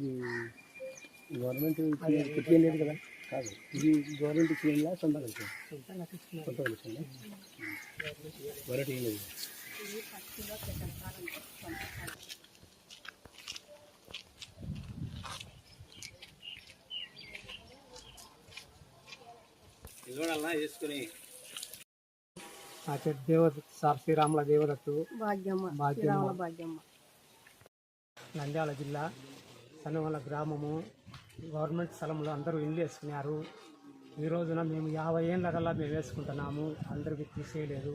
ఇది గవర్నమెంట్ ఇచ్చిన లేదు కదా, కాదు ఇది గవర్నమెంట్ ఇచ్చిన సొంతంగా ఇచ్చింది. గవర్నమెంట్ ఏం లేదు. చేసుకుని సార్ శ్రీరాముల దేవదత్తు భాగ్యమ్మ నంద్యాల జిల్లా సన్నవల్ల గ్రామము. గవర్నమెంట్ స్థలంలో అందరూ ఇల్లు వేసుకున్నారు. ఈ రోజున మేము 50 ఏళ్ళ కల్లా మేము వేసుకుంటున్నాము. అందరికీ తీసేయలేదు.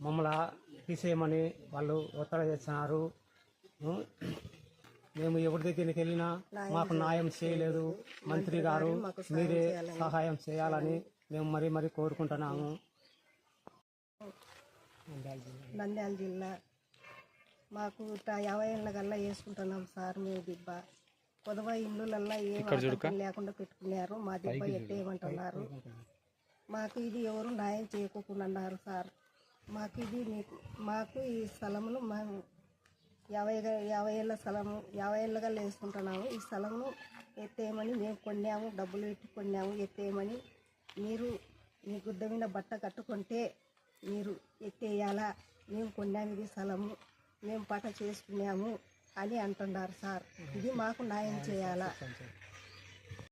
మమ్మల్ని తీసేయమని వాళ్ళు ఒత్తిడి చేస్తున్నారు. మేము ఎవరి దగ్గరికి వెళ్ళినా మాకు న్యాయం చేయలేదు. మంత్రి గారు మీరే సహాయం చేయాలని మేము మరీ కోరుకుంటున్నాము. నంద్యాల జిల్లా మాకు 50 ఏళ్ళ కల్లా వేసుకుంటున్నాం సార్. మేము దిబ్బ కొదవ ఇళ్ళల్లో ఏం లేకుండా పెట్టుకున్నారు. మా దిబ్బ ఎట్టేయమంటున్నారు. మాకు ఇది ఎవరు న్యాయం చేయకోకుండా అన్నారు సార్. మాకు ఈ స్థలమును మేము 50 ఏళ్ళ స్థలము 50 ఏళ్ళగా వేసుకుంటున్నాము. ఈ స్థలమును ఎత్తేయమని మేము కొన్నాము. డబ్బులు పెట్టి కొన్నాము. ఎత్తేయమని మీరు మీ గుద్ద మీద బట్ట కట్టుకుంటే మీరు ఎత్తేయాలా, మేము కొన్నాము ఇది స్థలము, మేము పట చేసుకున్నాము అని అంటున్నారు సార్. ఇది మాకు న్యాయం చేయాలా.